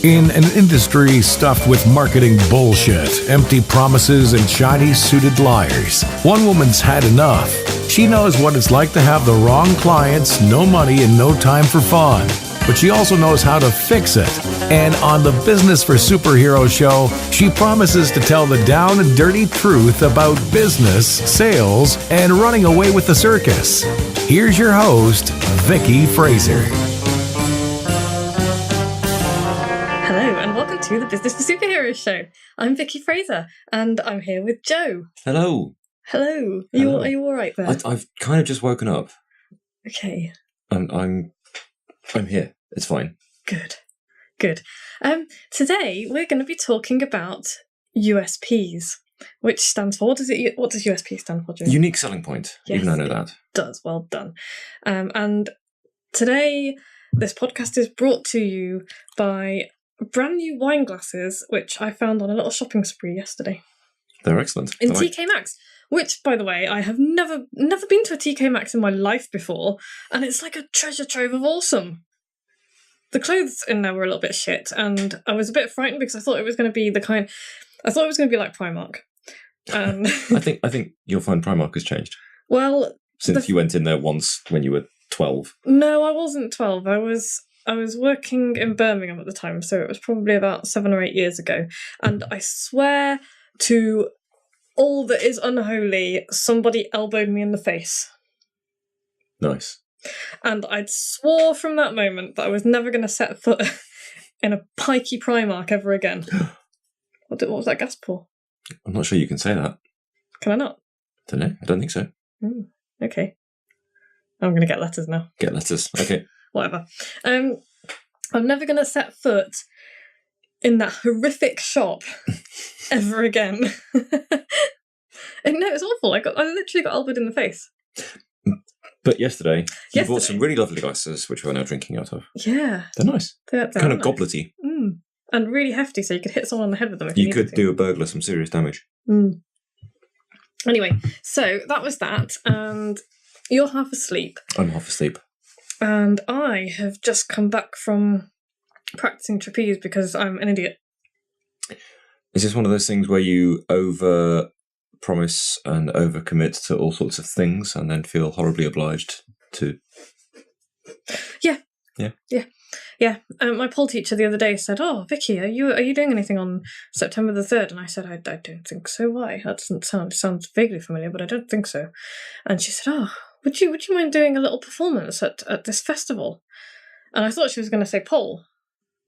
In an industry stuffed with marketing bullshit, empty promises, and shiny-suited liars, one woman's had enough. She knows what it's like to have the wrong clients, no money, and no time for fun. But she also knows how to fix it. And on the Business for Superheroes show, she promises to tell the down and dirty truth about business, sales, and running away with the circus. Here's your host, Vicky Fraser. To the Business for Superheroes show. I'm Vicky Fraser, and I'm here with Joe. Hello. Hello. Are you all right there? I've kind of just woken up. Okay. I'm here. It's fine. Good. Today we're going to be talking about USPs, which stands for what does USP stand for, Joe? Unique selling point. Yes, even I know that. Does. Well done. And today this podcast is brought to you by brand new wine glasses, which I found on a little shopping spree yesterday. They're excellent. In TK Maxx, which, by the way, I have never been to a TK Maxx in my life before, and it's like a treasure trove of awesome. The clothes in there were a little bit shit, and I was a bit frightened because I thought it was going to be like Primark. I think you'll find Primark has changed. Well, since you went in there once when you were 12. No, I wasn't 12. I was working in Birmingham at the time, so it was probably about 7 or 8 years ago. And I swear to all that is unholy, somebody elbowed me in the face. Nice. And I'd swore from that moment that I was never going to set foot in a pikey Primark ever again. What was that gasp for? I'm not sure you can say that. Can I not? Don't know. I don't think so. Okay. I'm going to get letters now. Get letters. Okay. Whatever. I'm never going to set foot in that horrific shop ever again. And no, it's awful. I literally got elbowed in the face. But yesterday, you bought some really lovely glasses, which we're now drinking out of. Yeah. They're nice. They're kind of nice. goblety. And really hefty, so you could hit someone on the head with them if you could do a burglar some serious damage. Anyway, so that was that, and you're half asleep. I'm half asleep. And I have just come back from practicing trapeze because I'm an idiot. Is this one of those things where you over-promise and over-commit to all sorts of things and then feel horribly obliged to... Yeah. Yeah. My pole teacher the other day said, "Oh, Vicky, are you doing anything on September the 3rd?" And I said, I don't think so. Why? That sounds vaguely familiar, but I don't think so. And she said, "Oh, would you mind doing a little performance at this festival?" And I thought she was going to say pole.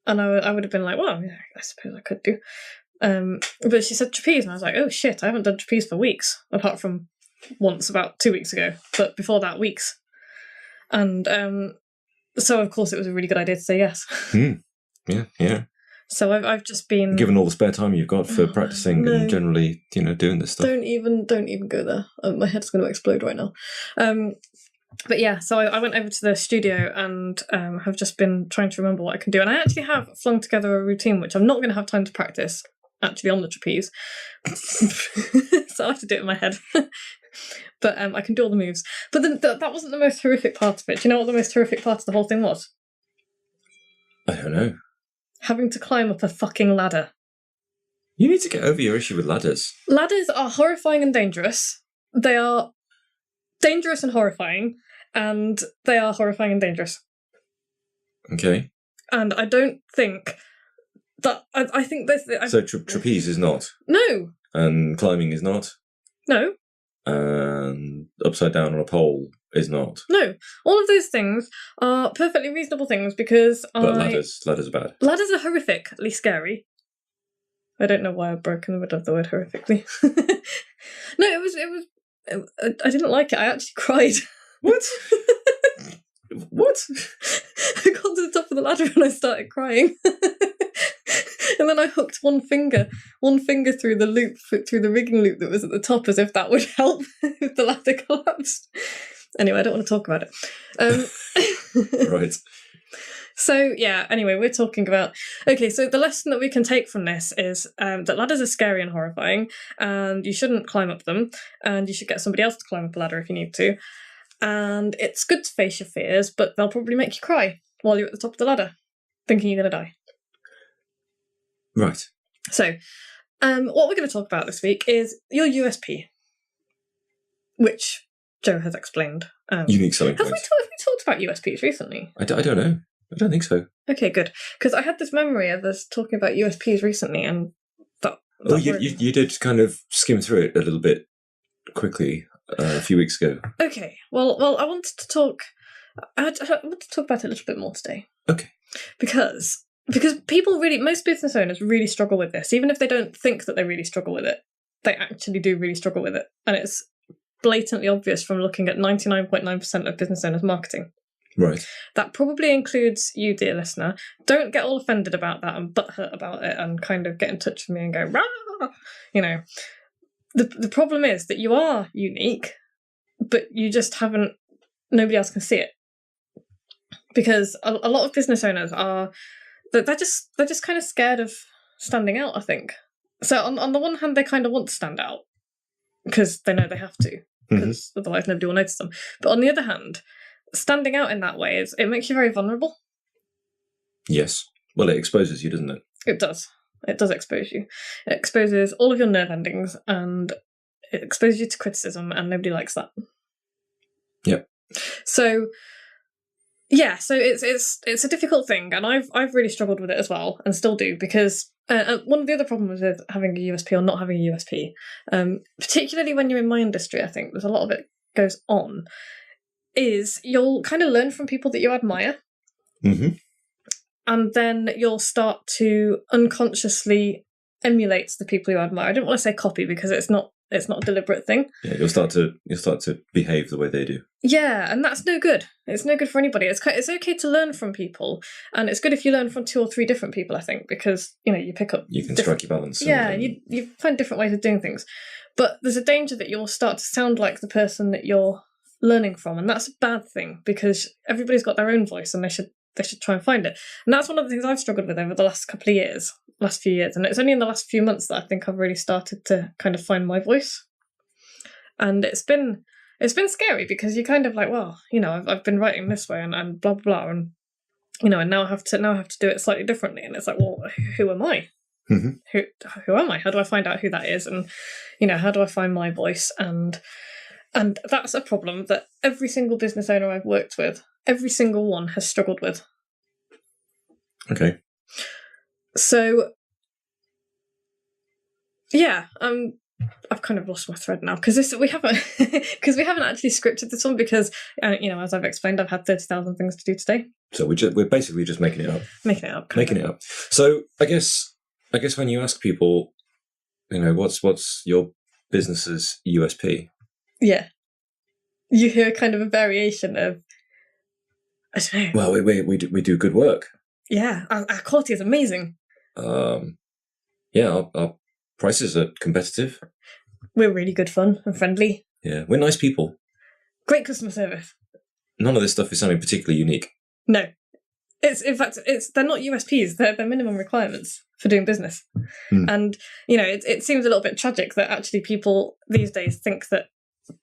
And I would have been like, well, yeah, I suppose I could do. But she said trapeze, and I was like, oh shit, I haven't done trapeze for weeks, apart from once about 2 weeks ago. But before that, weeks. And so, of course, it was a really good idea to say yes. Yeah. So I've just been... Given all the spare time you've got for practicing and generally, doing this stuff. Don't even go there. My head's going to explode right now. But yeah, so I went over to the studio and have just been trying to remember what I can do. And I actually have flung together a routine, which I'm not going to have time to practice, actually, on the trapeze. So I have to do it in my head. But I can do all the moves. But then that wasn't the most horrific part of it. Do you know what the most horrific part of the whole thing was? I don't know. Having to climb up a fucking ladder. You need to get over your issue with ladders. Ladders are horrifying and dangerous. They are dangerous and horrifying, and they are horrifying and dangerous. Okay. And I don't think that... I think this... So trapeze is not? No. And climbing is not? No. And upside down on a pole is not? No. All of those things are perfectly reasonable things because But ladders are bad. Ladders are horrifically scary. I don't know why I broke in the middle of the word horrifically. No, it was... I didn't like it. I actually cried. What? What? I got to the top of the ladder and I started crying. And then I hooked one finger through the rigging loop that was at the top, as if that would help if the ladder collapsed. Anyway, I don't want to talk about it. Right. So, yeah, anyway, we're talking about... Okay, so the lesson that we can take from this is that ladders are scary and horrifying, and you shouldn't climb up them, and you should get somebody else to climb up a ladder if you need to. And it's good to face your fears, but they'll probably make you cry while you're at the top of the ladder, thinking you're going to die. Right. So, what we're going to talk about this week is your USP, which Joe has explained. Unique selling Have points. we talked about USPs recently? I don't know. I don't think so. Okay, good. Because I had this memory of us talking about USPs recently, and that Oh, you did kind of skim through it a little bit quickly a few weeks ago. Okay, well, I wanted to talk. I want to talk about it a little bit more today. Okay. Because most business owners really struggle with this, even if they don't think that they really struggle with it. They actually do really struggle with it, and it's blatantly obvious from looking at 99.9% of business owners' marketing. Right. That probably includes you, dear listener. Don't get all offended about that and butthurt about it and kind of get in touch with me and go, rah! You know. The problem is that you are unique, but you just haven't, nobody else can see it. Because a lot of business owners they're just kind of scared of standing out, I think. So on the one hand, they kind of want to stand out because they know they have to, because otherwise nobody will notice them. But on the other hand, standing out in that way it makes you very vulnerable. Yes. Well, it exposes you, doesn't it? It does. It does expose you. It exposes all of your nerve endings, and it exposes you to criticism, and nobody likes that. Yep. So yeah, so it's a difficult thing, and I've really struggled with it as well, and still do, because one of the other problems with having a USP or not having a USP, particularly when you're in my industry, I think there's a lot of it goes on, is you'll kind of learn from people that you admire. Mm-hmm. And then you'll start to unconsciously emulate the people you admire. I didn't want to say copy because it's not a deliberate thing. Yeah, you'll start to behave the way they do. Yeah, and that's no good. It's no good for anybody. It's okay to learn from people, and it's good if you learn from 2 or 3 different people, I think, because you pick up. You can strike your balance. Yeah, you find different ways of doing things, but there's a danger that you'll start to sound like the person that you're learning from, and that's a bad thing because everybody's got their own voice, and they should try and find it. And that's one of the things I've struggled with over the last few years. And it's only in the last few months that I think I've really started to kind of find my voice. And it's been scary because you're kind of like, well, I've been writing this way and blah, blah, blah. And, and now I have to do it slightly differently. And it's like, well, who am I? Mm-hmm. Who am I? How do I find out who that is? And, how do I find my voice? And that's a problem that every single business owner I've worked with, every single one has struggled with. Okay. So, yeah, I've kind of lost my thread now because we haven't actually scripted this one because as I've explained, I've had 30,000 things to do today. So we're basically just making it up. Making it up. So I guess when you ask people, what's your business's USP? Yeah, you hear kind of a variation of, I don't know. Well, we do good work. Yeah, our quality is amazing. Yeah, our prices are competitive. We're really good fun and friendly. Yeah, we're nice people. Great customer service. None of this stuff is sounding particularly unique. No. They're not USPs, they're minimum requirements for doing business. And, it seems a little bit tragic that actually people these days think that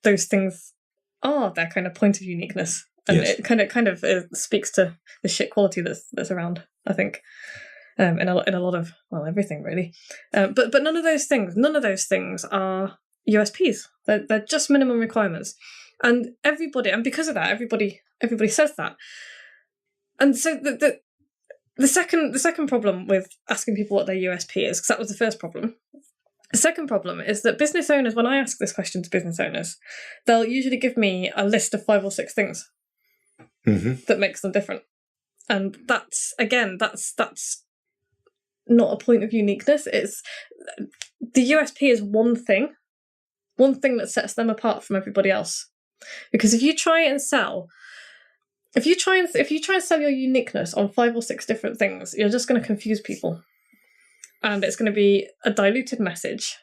those things are their kind of point of uniqueness. And yes. It kind of speaks to the shit quality that's around, I think. In a lot of, well, everything really, but none of those things are USPs. They're just minimum requirements, and because of that, everybody says that. And so the second problem with asking people what their USP is, because that was the first problem. The second problem is that business owners, when I ask this question to business owners, they'll usually give me a list of 5 or 6 things that makes them different, and that's not a point of uniqueness. It's the USP is one thing that sets them apart from everybody else. Because if you try and sell your uniqueness on 5 or 6 different things, you're just going to confuse people, and it's going to be a diluted message.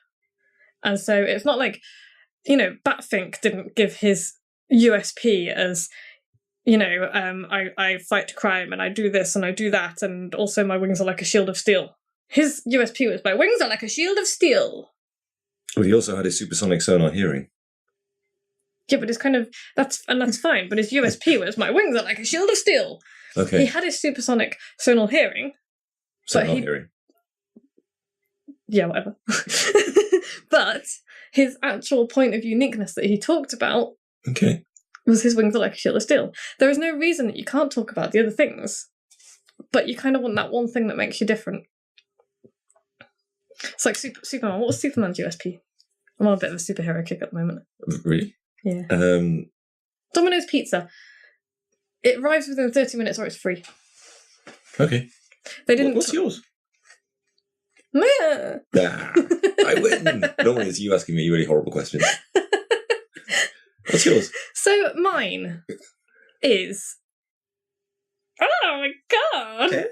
And so it's not like, Batfink didn't give his USP as, I fight crime and I do this and I do that, and also my wings are like a shield of steel. His USP was, my wings are like a shield of steel. Well, he also had his supersonic sonar hearing. Yeah, but it's kind of that's fine. But his USP was my wings are like a shield of steel. Okay. He had his supersonic sonal hearing. Sonal hearing. Yeah, whatever. But his actual point of uniqueness that he talked about was his wings are like a shield of steel. There is no reason that you can't talk about the other things, but you kind of want that one thing that makes you different. It's like Superman. What was Superman's USP? I'm on a bit of a superhero kick at the moment. Really? Yeah. Domino's Pizza. It arrives within 30 minutes or it's free. Okay. They didn't. What's yours? Meh. I win. Normally it's you asking me really horrible questions. What's yours? So mine is. Oh my god!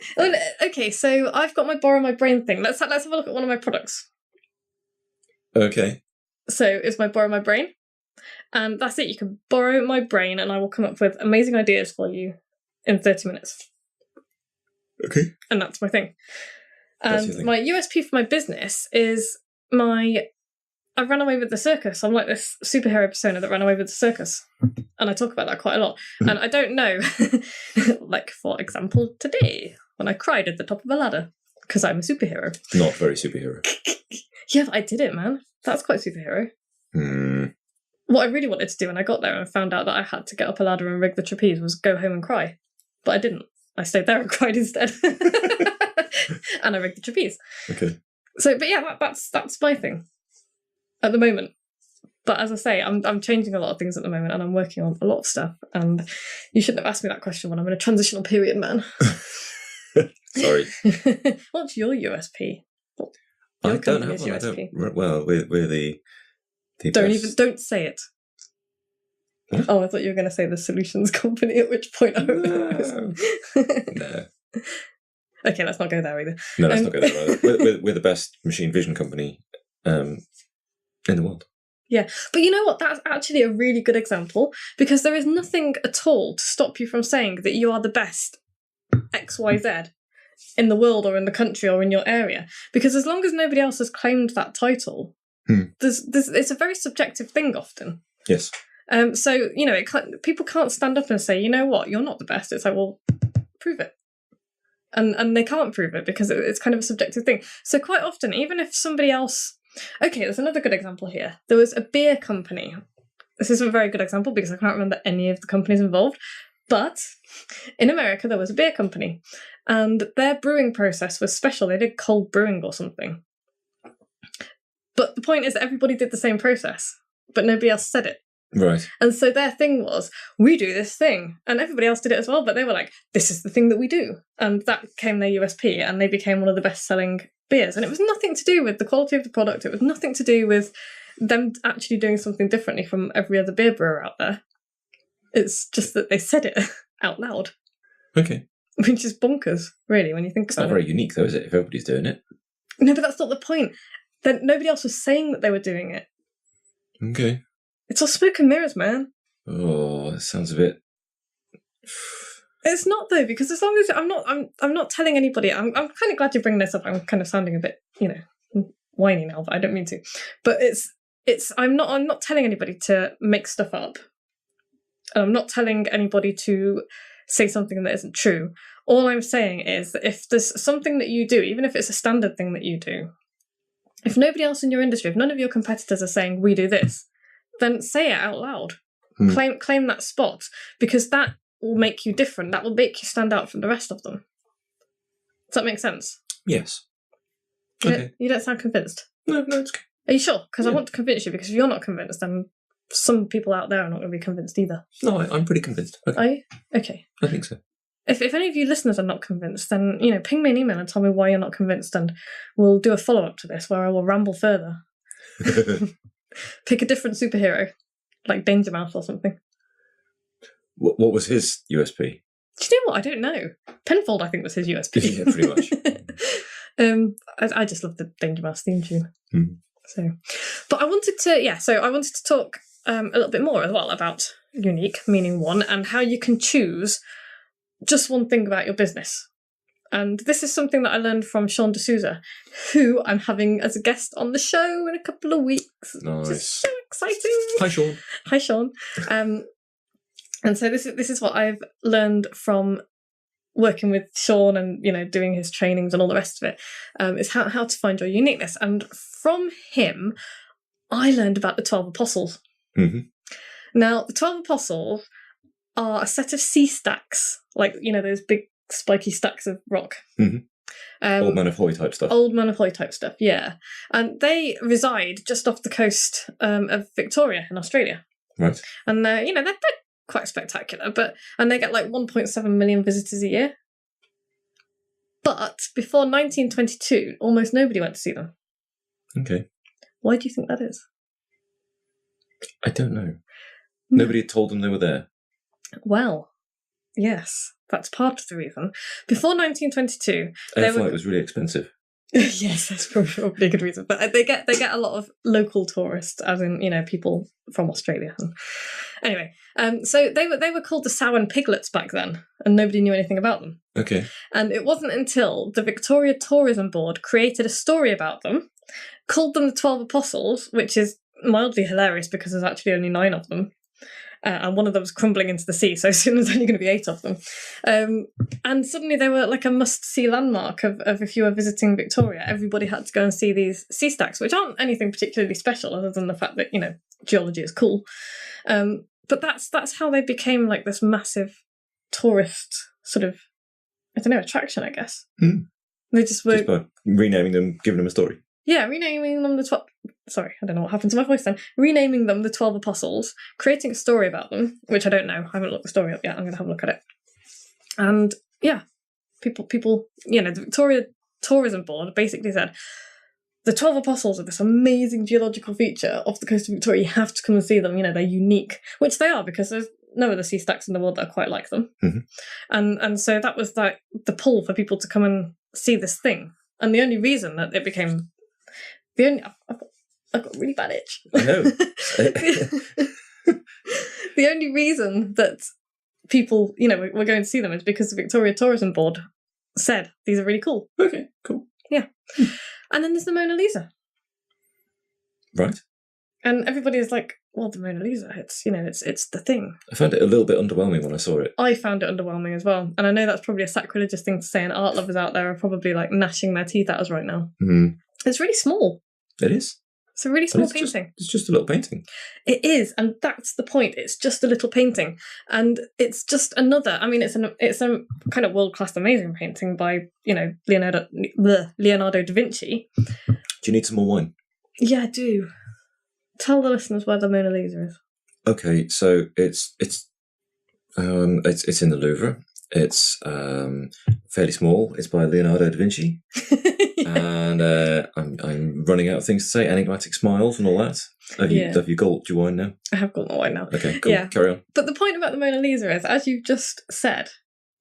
Okay, so I've got my borrow my brain thing. Let's have a look at one of my products. Okay. So it's my borrow my brain, and that's it. You can borrow my brain, and I will come up with amazing ideas for you in 30 minutes. Okay. And that's my thing. That's your And thing. my USP for my business is I ran away with the circus. I'm like this superhero persona that ran away with the circus. And I talk about that quite a lot. And I don't know, like, for example, today, when I cried at the top of a ladder, because I'm a superhero. Not very superhero. Yeah, but I did it, man. That's quite superhero. Hmm. What I really wanted to do when I got there and found out that I had to get up a ladder and rig the trapeze was go home and cry. But I didn't. I stayed there and cried instead. And I rigged the trapeze. Okay. So, but yeah, that's my thing at the moment. But as I say, I'm changing a lot of things at the moment, and I'm working on a lot of stuff. And you shouldn't have asked me that question when I'm in a transitional period, man. Sorry. What's your USP? I don't have one. I don't. Well, we're the Don't say it. What? Oh, I thought you were going to say the solutions company. At which point, I No. Okay, let's not go there either. No, let's not go there either. We're the best machine vision company in the world. Yeah, but you know what? That's actually a really good example, because there is nothing at all to stop you from saying that you are the best XYZ in the world or in the country or in your area. Because as long as nobody else has claimed that title, it's a very subjective thing often. Yes. So, you know, people can't stand up and say, you know what, you're not the best. It's like, well, prove it. And they can't prove it because it's kind of a subjective thing. So quite often, even if somebody else... Okay, there's another good example here. There was a beer company. This isn't a very good example because I can't remember any of the companies involved. But in America, there was a beer company. And their brewing process was special. They did cold brewing or something. But the point is that everybody did the same process, but nobody else said it. Right. And so their thing was, we do this thing. And everybody else did it as well, but they were like, this is the thing that we do. And that became their USP, and they became one of the best-selling beers. And it was nothing to do with the quality of the product. It was nothing to do with them actually doing something differently from every other beer brewer out there. It's just that they said it out loud. Okay. Which is bonkers, really, when you think It's about not very unique, though, is it, if everybody's doing it? No, but that's not the point. Then nobody else was saying that they were doing it. Okay. It's all smoke and mirrors, man. Oh, that sounds a bit... It's not, though, because as long as I'm not telling anybody. I'm kind of glad you're bringing this up. I'm kind of sounding a bit, whiny now, but I don't mean to. But I'm not telling anybody to make stuff up. And I'm not telling anybody to say something that isn't true. All I'm saying is that if there's something that you do, even if it's a standard thing that you do, if nobody else in your industry, if none of your competitors are saying we do this, then say it out loud. Claim that spot, because that will make you different. That will make you stand out from the rest of them. Does that make sense? Yes. You don't sound convinced. No, it's okay. Are you sure? Because I want to convince you, because if you're not convinced, then some people out there are not going to be convinced either. No, I'm pretty convinced. Okay. Are you? Okay. I think so. If any of you listeners are not convinced, then, ping me an email and tell me why you're not convinced, and we'll do a follow-up to this where I will ramble further. Pick a different superhero, like Danger Mouse or something. What was his USP? Do you know what? I don't know. Penfold, I think, was his USP. Yeah, pretty much. I just love the Danger Mouse theme tune. Mm. So, but I wanted to talk a little bit more as well about unique, meaning one, and how you can choose just one thing about your business. And this is something that I learned from Sean D'Souza, who I'm having as a guest on the show in a couple of weeks. Nice. Which is so exciting. Hi, Sean. Hi, Sean. And so this is what I've learned from working with Sean and, doing his trainings and all the rest of it, is how to find your uniqueness. And from him, I learned about the 12 apostles. Mm-hmm. Now, the 12 apostles are a set of sea stacks, like, those big spiky stacks of rock. Mm-hmm. Old Man of Hoy type stuff. Old Man of Hoy type stuff, yeah. And they reside just off the coast of Victoria in Australia. Right. And, they're quite spectacular, and they get like 1.7 million visitors a year. But before 1922, almost nobody went to see them. Okay. Why do you think that is? I don't know. Nobody had told them they were there. Well, yes, that's part of the reason. Before 1922, Air flight was really expensive. Yes, that's probably a good reason. But they get a lot of local tourists, as in people from Australia. Anyway, so they were called the Sow and Piglets back then, and nobody knew anything about them. Okay. And it wasn't until the Victoria Tourism Board created a story about them, called them the 12 Apostles, which is mildly hilarious because there's actually only 9 of them. And one of them was crumbling into the sea, so soon there's only going to be 8 of them. And suddenly they were like a must-see landmark of if you were visiting Victoria. Everybody had to go and see these sea stacks, which aren't anything particularly special other than the fact that, geology is cool. But that's how they became like this massive tourist sort of, attraction, I guess. Mm. They just were... Just by renaming them, giving them a story. Yeah, renaming them the 12... Sorry, I don't know what happened to my voice then. Renaming them the 12 Apostles, creating a story about them, which I don't know. I haven't looked the story up yet. I'm going to have a look at it. And, yeah, people, the Victoria Tourism Board basically said, the 12 Apostles are this amazing geological feature off the coast of Victoria. You have to come and see them. They're unique, which they are because there's no other sea stacks in the world that are quite like them. Mm-hmm. And so that was like the pull for people to come and see this thing. And the only reason that it became... I've got a really bad itch. I know. The only reason that people, were going to see them is because the Victoria Tourism Board said these are really cool. Okay, cool. Yeah. And then there's the Mona Lisa. Right. And everybody is like, well, the Mona Lisa, it's the thing. I found it a little bit underwhelming when I saw it. I found it underwhelming as well. And I know that's probably a sacrilegious thing to say, and art lovers out there are probably like gnashing their teeth at us right now. Mm. It's really small. It is. It's a really small painting. It's just a little painting. It is, and that's the point. It's just a little painting, and it's just another. I mean, it's a kind of world-class, amazing painting by Leonardo da Vinci. Do you need some more wine? Yeah, I do. Tell the listeners where the Mona Lisa is. Okay, so it's in the Louvre. It's fairly small. It's by Leonardo da Vinci. And I'm running out of things to say. Enigmatic smiles and all that. Have you gulped your wine now? I have got my wine now. Okay, cool. Yeah. Carry on. But the point about the Mona Lisa is, as you've just said,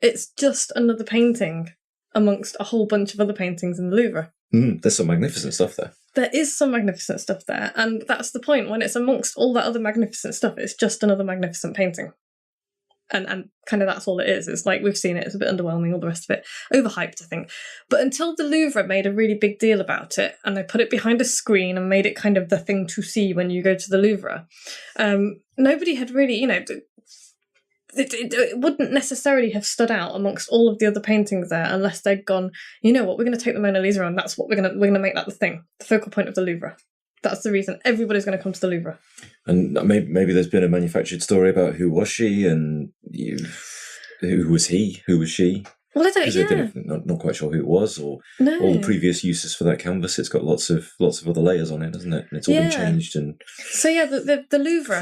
it's just another painting amongst a whole bunch of other paintings in the Louvre. There's some magnificent stuff there. There is some magnificent stuff there, and that's the point. When it's amongst all that other magnificent stuff, it's just another magnificent painting. And kind of that's all it is. It's like, we've seen it, it's a bit underwhelming, all the rest of it. Overhyped, I think. But until the Louvre made a really big deal about it, and they put it behind a screen and made it kind of the thing to see when you go to the Louvre, nobody had really, it wouldn't necessarily have stood out amongst all of the other paintings there unless they'd gone, you know what, we're going to take the Mona Lisa and that's what we're going to make that the thing, the focal point of the Louvre. That's the reason everybody's going to come to the Louvre. And maybe there's been a manufactured story about who was she and who was he, who was she. Well, I don't. Yeah. Not quite sure who it was, or no. all the previous uses for that canvas. It's got lots of other layers on it, hasn't it? And it's all been changed. And so the Louvre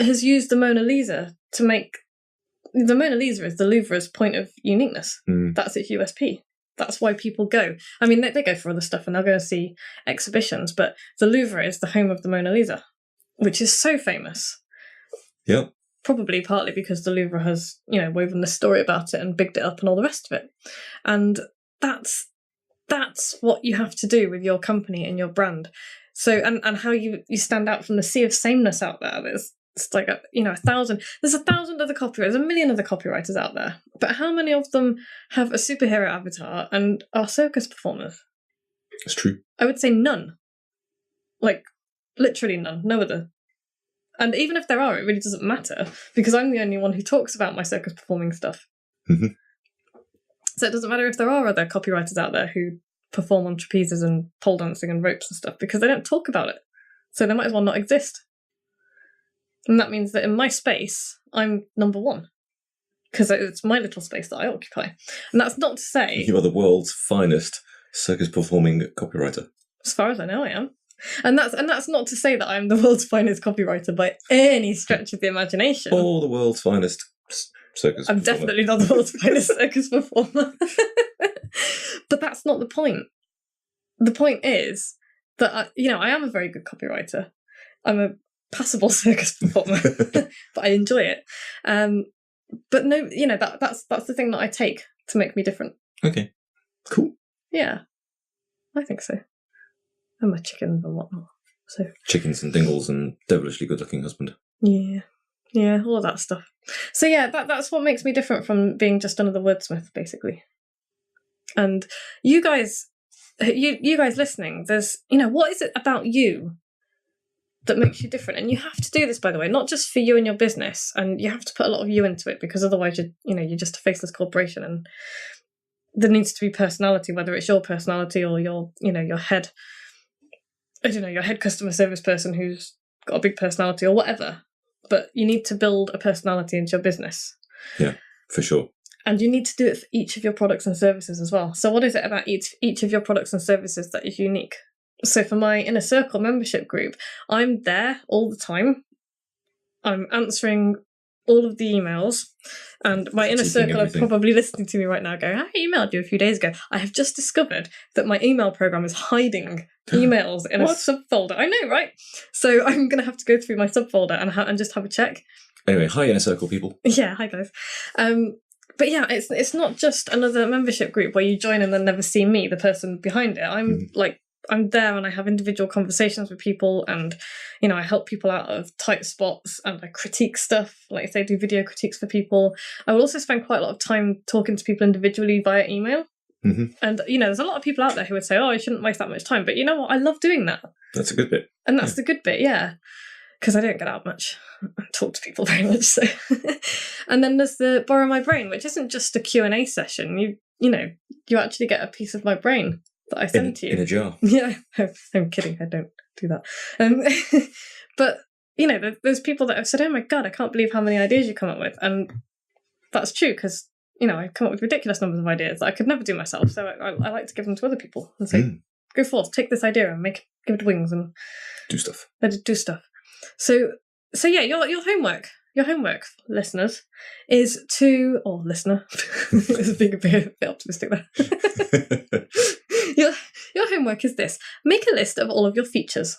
has used the Mona Lisa to make the Mona Lisa is the Louvre's point of uniqueness. That's its USP. That's why people go. I mean, they go for other stuff and they'll go and see exhibitions, but the Louvre is the home of the Mona Lisa, which is so famous. Yep. Probably partly because the Louvre has, woven the story about it and bigged it up and all the rest of it. And that's what you have to do with your company and your brand. So, and how you stand out from the sea of sameness out there. It's like, 1,000. There's 1,000 other copywriters, there's 1 million other copywriters out there. But how many of them have a superhero avatar and are circus performers? It's true. I would say none. Like, Literally none. No other. And even if there are, it really doesn't matter because I'm the only one who talks about my circus performing stuff. Mhm. So it doesn't matter if there are other copywriters out there who perform on trapezes and pole dancing and ropes and stuff because they don't talk about it. So they might as well not exist. And that means that in my space, I'm number one because it's my little space that I occupy. And that's not to say... You are the world's finest circus performing copywriter. As far as I know, I am. And that's not to say that I'm the world's finest copywriter by any stretch of the imagination. Or the world's finest circus I'm performer. definitely not the world's finest circus performer. But that's not the point. The point is that, I am a very good copywriter. I'm a passable circus performer, but I enjoy it. But no, that's the thing that I take to make me different. Okay, cool. Yeah, I think so. And my chickens and whatnot. So Chickens and dingles and devilishly good-looking husband. Yeah, all of that stuff. So yeah, that's what makes me different from being just another wordsmith, basically. And you guys listening, there's, what is it about you that makes you different? And you have to do this, by the way, not just for you and your business, and you have to put a lot of you into it because otherwise you're just a faceless corporation, and there needs to be personality, whether it's your personality or your head, your head customer service person who's got a big personality or whatever. But you need to build a personality into your business. Yeah, for sure. And you need to do it for each of your products and services as well. So what is it about each of your products and services that is unique? So for my Inner Circle membership group, I'm there all the time. I'm answering all of the emails. And my Inner Circle are probably listening to me right now going, I emailed you a few days ago. I have just discovered that my email program is hiding emails in a subfolder. I know, right? So I'm going to have to go through my subfolder and just have a check. Anyway, Hi Inner Circle people. Yeah, hi guys. But yeah, it's not just another membership group where you join and then never see me, the person behind it. I'm there and I have individual conversations with people, and I help people out of tight spots, and I critique stuff, like if they do video critiques for people. I will also spend quite a lot of time talking to people individually via email. Mm-hmm. And there's a lot of people out there who would say, oh, I shouldn't waste that much time, but you know what, I love doing that. That's a good bit. And that's the good bit, yeah, because I don't get out much and talk to people very much. So and then there's the Borrow My Brain, which isn't just a Q&A session. You actually get a piece of my brain that I send to you. In a jar. Yeah, I'm kidding. I don't do that. But, there's people that have said, oh my God, I can't believe how many ideas you come up with. And that's true because, I come up with ridiculous numbers of ideas that I could never do myself. So I like to give them to other people and say, go forth, take this idea and give it wings and do stuff. Do stuff. So yeah, your homework, listeners, is to, or listener, it's being a bit optimistic there. Your homework is this: make a list of all of your features,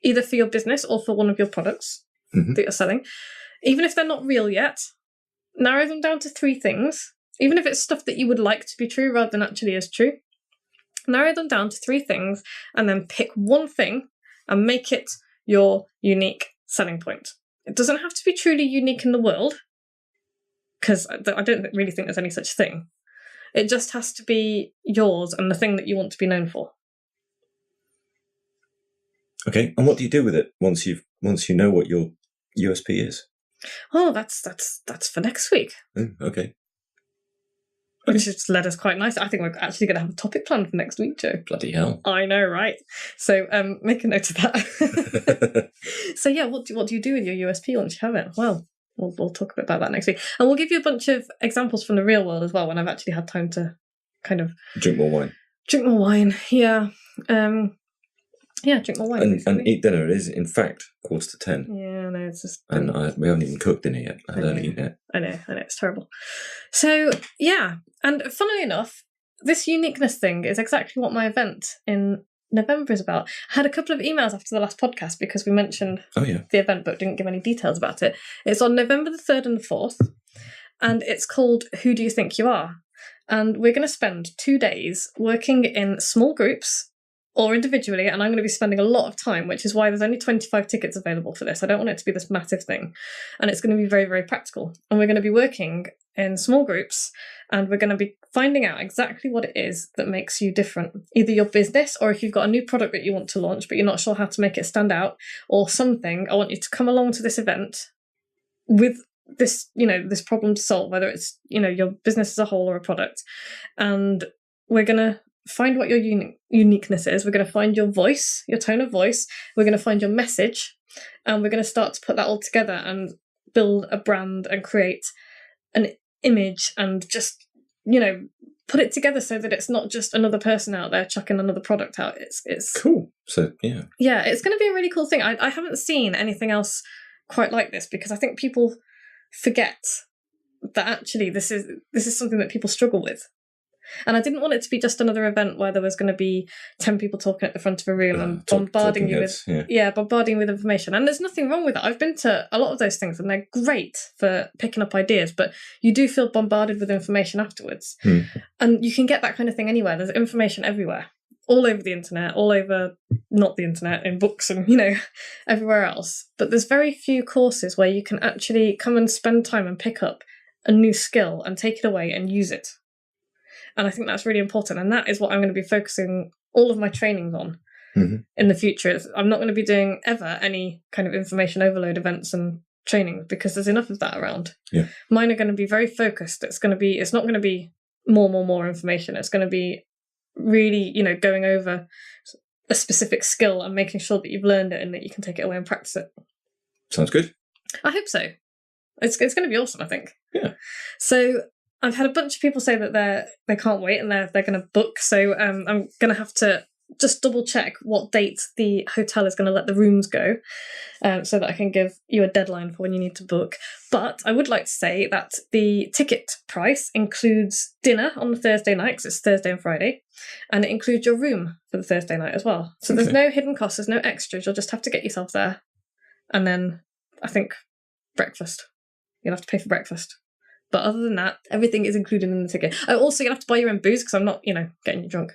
either for your business or for one of your products that you're selling. Even if they're not real yet, narrow them down to 3 things. Even if it's stuff that you would like to be true rather than actually is true, narrow them down to 3 things, and then pick one thing and make it your unique selling point. It doesn't have to be truly unique in the world, because I don't really think there's any such thing. It just has to be yours and the thing that you want to be known for. Okay, and what do you do with it once you know what your USP is? Oh, that's for next week. Okay. Which has led us quite nice. I think we're actually going to have a topic planned for next week, Joe. Bloody hell. I know, right? So make a note of that. So yeah, what do you do with your USP once you have it? Well, we'll talk a bit about that next week. And we'll give you a bunch of examples from the real world as well when I've actually had time to kind of... Drink more wine. Yeah. Yeah, drink more wine. And eat dinner. It is, in fact, 10:15. Yeah, I know, it's just... And we haven't even cooked dinner yet. I don't eat it. I know, it's terrible. So, yeah, and funnily enough, this uniqueness thing is exactly what my event in November is about. I had a couple of emails after the last podcast because we mentioned the event but didn't give any details about it. It's on November the 3rd and the 4th, and it's called Who Do You Think You Are? And we're going to spend 2 days working in small groups or individually, and I'm going to be spending a lot of time, which is why there's only 25 tickets available for this. I don't want it to be this massive thing. And it's going to be very, very practical. And we're going to be working in small groups, and we're going to be finding out exactly what it is that makes you different. Either your business, or if you've got a new product that you want to launch, but you're not sure how to make it stand out, or something. I want you to come along to this event with this, this problem to solve, whether it's, your business as a whole or a product. And we're going to find what your uniqueness is. We're going to find your voice, your tone of voice. We're going to find your message, and we're going to start to put that all together and build a brand and create an image and just, put it together so that it's not just another person out there chucking another product out. It's cool. So, yeah. Yeah, it's going to be a really cool thing. I haven't seen anything else quite like this, because I think people forget that actually this is something that people struggle with. And I didn't want it to be just another event where there was going to be 10 people talking at the front of a room and bombarding you with bombarding you with information. And there's nothing wrong with that. I've been to a lot of those things, and they're great for picking up ideas, but you do feel bombarded with information afterwards. And you can get that kind of thing anywhere. There's information everywhere, all over the internet, all over not the internet, in books and everywhere else. But there's very few courses where you can actually come and spend time and pick up a new skill and take it away and use it. And I think that's really important. And that is what I'm going to be focusing all of my trainings on in the future. I'm not going to be doing ever any kind of information overload events and trainings, because there's enough of that around. Yeah. Mine are going to be very focused. It's not going to be more information. It's going to be really, going over a specific skill and making sure that you've learned it and that you can take it away and practice it. Sounds good. I hope so. It's going to be awesome, I think. Yeah. So I've had a bunch of people say that they can't wait and they're going to book. So I'm going to have to just double check what date the hotel is going to let the rooms go, so that I can give you a deadline for when you need to book. But I would like to say that the ticket price includes dinner on the Thursday night, because it's Thursday and Friday, and it includes your room for the Thursday night as well. So There's no hidden costs, there's no extras. You'll just have to get yourself there. And then I think breakfast. You'll have to pay for breakfast. But other than that, everything is included in the ticket. Oh, also, you'll have to buy your own booze, because I'm not, getting you drunk.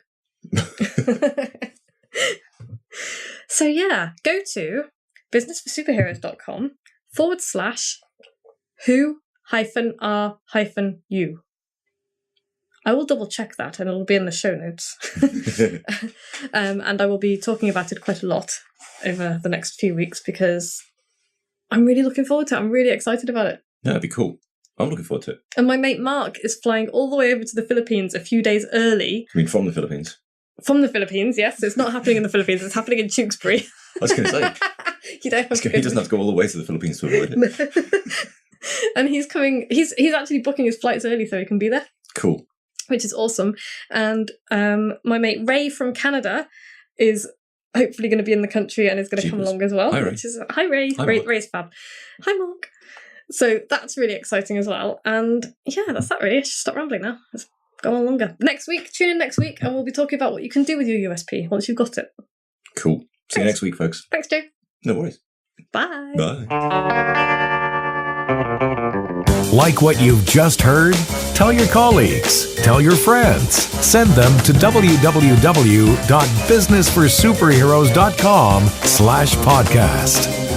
So yeah, go to businessforsuperheroes.com/who-r-u. I will double check that, and it'll be in the show notes. And I will be talking about it quite a lot over the next few weeks, because I'm really looking forward to it. I'm really excited about it. Yeah, that'd be cool. I'm looking forward to it. And my mate Mark is flying all the way over to the Philippines a few days early. I mean, from the Philippines? From the Philippines, yes. It's not happening in the Philippines. It's happening in Tewkesbury. I was going to say. He doesn't have to go all the way to the Philippines to avoid it. And he's coming. He's actually booking his flights early so he can be there. Cool. Which is awesome. And my mate Ray from Canada is hopefully going to be in the country and is going to come along as well. Hi, Ray. Hi, Ray. Ray's fab. Hi, Mark. So that's really exciting as well. And yeah, that's that really. I should stop rambling now. Let's go on longer. Tune in next week, and we'll be talking about what you can do with your USP once you've got it. Cool. See you next week, folks. Thanks, Joe. No worries. Bye. Bye. Like what you've just heard? Tell your colleagues, tell your friends, send them to www.businessforsuperheroes.com/podcast.